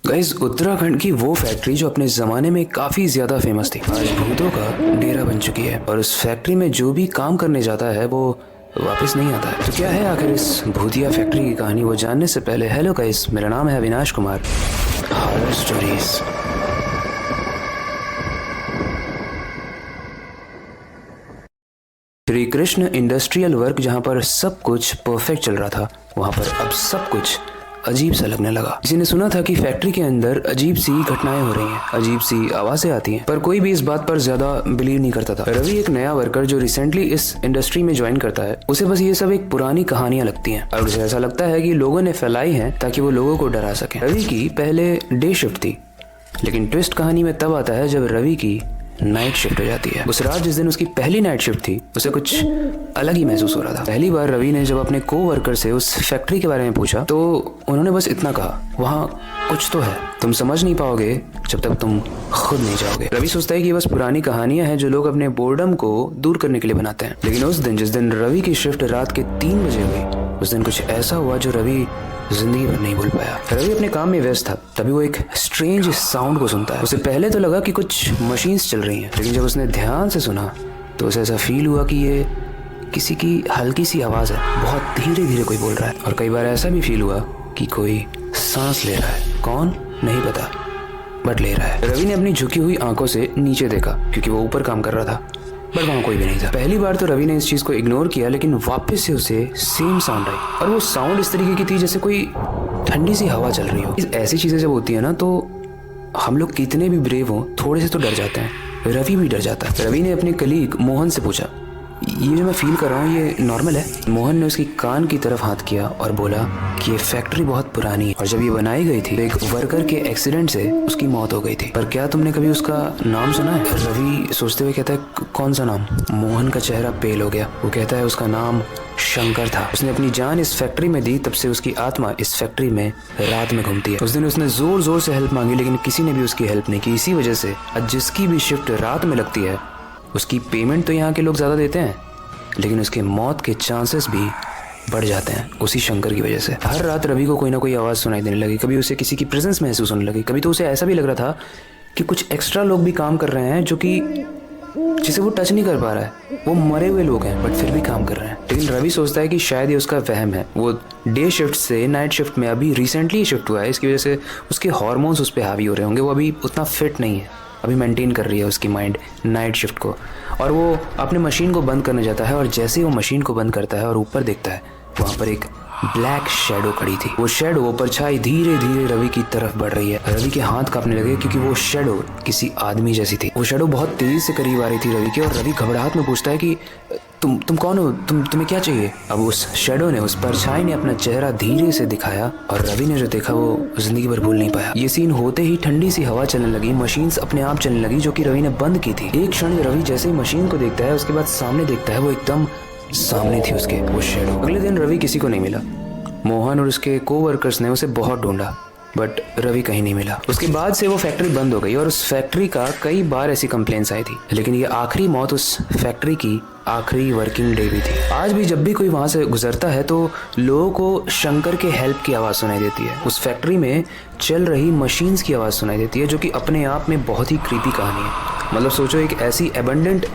Guys, Uttarakhand की वो factory जो अपने जमाने में काफी ज्यादा फेमस थी, आज भूतों का डेरा बन चुकी है। और उस फैक्ट्री में जो भी काम करने जाता है वो वापस नहीं आता है। तो क्या है आखिर इस भूतिया फैक्ट्री की कहानी, वो जानने से पहले हेलो गाइस, मेरा नाम है Avinash Kumar. Horror stories. Shri Krishna industrial work, जहाँ पर सब कुछ परफेक्ट चल रहा था, वहाँ पर अब सब कुछ अजीब सा लगने लगा। किसी ने सुना था कि फैक्ट्री के अंदर अजीब सी घटनाएं हो रही हैं, अजीब सी आवाजें आती हैं, पर कोई भी इस बात पर ज्यादा बिलीव नहीं करता था। रवि एक नया वर्कर जो रिसेंटली इस इंडस्ट्री में ज्वाइन करता है, उसे बस ये सब एक पुरानी कहानियां लगती हैं और उसे ऐसा लगता है कि लोगों ने फैलाई हैं ताकि वो लोगों को डरा सके। रवि की पहले डे शिफ्ट थी, लेकिन ट्विस्ट कहानी में तब आता है जब रवि की नाइट शिफ्ट हो जाती है। उस रात जिस दिन उसकी पहली नाइट शिफ्ट थी, उसे कुछ अलग ही महसूस हो रहा था। पहली बार रवि ने जब अपने को-वर्कर से उस फैक्ट्री के बारे में पूछा तो उन्होंने बस इतना कहा, वहाँ कुछ तो है, तुम समझ नहीं पाओगे जब तक तुम खुद नहीं जाओगे। रवि सोचता है कि बस पुरानी कहानियां हैं जो लोग अपने बोर्डम को दूर करने के लिए बनाते हैं। लेकिन उस दिन जिस दिन रवि की शिफ्ट रात के 3 बजे हुई, उस दिन कुछ ऐसा हुआ जो रवि जिंदगी भर नहीं भूल पाया। रवि अपने काम में व्यस्त था, तभी वो एक स्ट्रेंज साउंड को सुनता है। उसे पहले तो लगा कि कुछ मशीन्स चल रही हैं, लेकिन जब उसने ध्यान से सुना तो उसे ऐसा फील हुआ कि ये किसी की हल्की सी आवाज है, बहुत धीरे धीरे कोई बोल रहा है। और कई बार ऐसा भी फील हुआ कि कोई सांस ले रहा है, कौन नहीं पता, बट ले रहा है। रवि ने अपनी झुकी हुई आंखों से नीचे देखा, क्योंकि वो ऊपर काम कर रहा था, बट वहाँ कोई भी नहीं था। पहली बार तो रवि ने इस चीज को इग्नोर किया, लेकिन वापस से उसे सेम साउंड आई, और वो साउंड इस तरीके की थी जैसे कोई ठंडी सी हवा चल रही हो। ऐसी चीजें जब होती है ना, तो हम लोग कितने भी ब्रेव हो, थोड़े से तो डर जाते हैं। रवि भी डर जाता है। रवि ने अपने कलीग मोहन से पूछा, ये जो मैं फील कर रहा हूँ ये नॉर्मल है? मोहन ने उसकी कान की तरफ हाथ किया और बोला कि ये फैक्ट्री बहुत पुरानी है और जब ये बनाई गई थी तो एक वर्कर के एक्सीडेंट से उसकी मौत हो गई थी। पर क्या तुमने कभी उसका नाम सुना है? रवि सोचते हुए कहता है, कौन सा नाम? मोहन का चेहरा पेल हो गया। वो कहता है उसका नाम शंकर था। उसने अपनी जान इस फैक्ट्री में दी, तब से उसकी आत्मा इस फैक्ट्री में रात में घूमती है। उस दिन उसने जोर जोर से हेल्प मांगी, लेकिन किसी ने भी उसकी हेल्प नहीं की। इसी वजह से आज जिसकी भी शिफ्ट रात में लगती है, उसकी पेमेंट तो यहाँ के लोग ज्यादा देते हैं, लेकिन उसके मौत के चांसेस भी बढ़ जाते हैं उसी शंकर की वजह से। हर रात रवि को कोई ना कोई आवाज़ सुनाई देने लगी। कभी उसे किसी की प्रेजेंस महसूस होने लगी, कभी तो उसे ऐसा भी लग रहा था कि कुछ एक्स्ट्रा लोग भी काम कर रहे हैं जो कि जिसे वो टच नहीं कर पा रहा है। वो मरे हुए लोग हैं बट फिर भी काम कर रहे हैं। लेकिन रवि सोचता है कि शायद ये उसका वहम है। वो डे शिफ्ट से नाइट शिफ्ट में अभी रिसेंटली शिफ्ट हुआ है, इसकी वजह से उसके हार्मोन्स उस पर हावी हो रहे होंगे। वो अभी उतना फिट नहीं है, अभी मेंटेन कर रही है उसकी माइंड नाइट शिफ्ट को। और वो अपने मशीन को बंद करने जाता है, और जैसे ही वो मशीन को बंद करता है और ऊपर देखता है, वहाँ पर एक ब्लैक शैडो खड़ी थी। वो शैडो परछाई धीरे धीरे रवि की तरफ बढ़ रही है। रवि के हाथ कांपने लगे क्योंकि वो शैडो किसी आदमी जैसी थी। वो शैडो बहुत तेजी से करीब आ रही थी रवि के, और रवि घबराहट में पूछता है कि तुम कौन हो? तुम्हें क्या चाहिए? अब उस शैडो ने, उस परछाई ने अपना चेहरा धीरे से दिखाया, और रवि ने जो देखा वो जिंदगी भर भूल नहीं पाया। ये सीन होते ही ठंडी सी हवा चलने लगी, मशीन्स अपने आप चलने लगी जो कि रवि ने बंद की थी। एक क्षण रवि जैसे ही मशीन को देखता है, उसके बाद सामने देखता है, वो एकदम सामने थी उसके वो शैडो। अगले दिन रवि किसी को नहीं मिला। मोहन और उसके को-वर्कर्स ने उसे बहुत ढूंढा, बट रवि कहीं नहीं मिला। उसके बाद से वो फैक्ट्री बंद हो गई, और उस फैक्ट्री का कई बार ऐसी कंप्लेंट्स आई थी, लेकिन ये आखिरी मौत उस फैक्ट्री की आखिरी वर्किंग डे भी थी। आज भी जब भी कोई वहां से गुजरता है तो लोगों को शंकर के हेल्प की आवाज सुनाई देती है। उस फैक्ट्री में चल रही मशीन्स की आवाज सुनाई देती है, जो कि अपने आप में बहुत ही क्रीपी कहानी है। मतलब सोचो, एक ऐसी एबंडेंट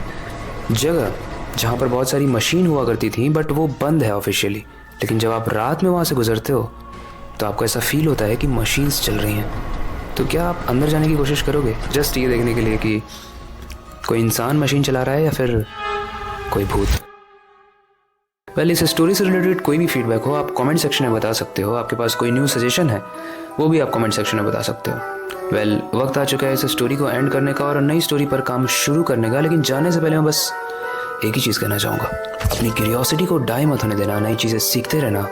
जगह जहाँ पर बहुत सारी मशीन हुआ करती थी, बट वो बंद है ऑफिशियली, लेकिन जब आप रात में वहाँ से गुजरते हो तो आपको ऐसा फील होता है कि मशीन्स चल रही हैं। तो क्या आप अंदर जाने की कोशिश करोगे, जस्ट ये देखने के लिए कि कोई इंसान मशीन चला रहा है या फिर कोई भूत? वेल, इस स्टोरी से रिलेटेड कोई भी फीडबैक हो आप कमेंट सेक्शन में बता सकते हो। आपके पास कोई न्यू सजेशन है वो भी आप कमेंट सेक्शन में बता सकते हो। वेल, वक्त आ चुका है इस स्टोरी को एंड करने का और नई स्टोरी पर काम शुरू करने का। लेकिन जाने से पहले मैं बस एक ही चीज़ कहना चाहूँगा, अपनी क्यूरियोसिटी को डाई मत होने देना, नई चीज़ें सीखते रहना,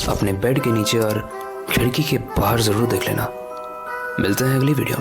अपने बेड के नीचे और खिड़की के बाहर ज़रूर देख लेना। मिलते हैं अगली वीडियो में।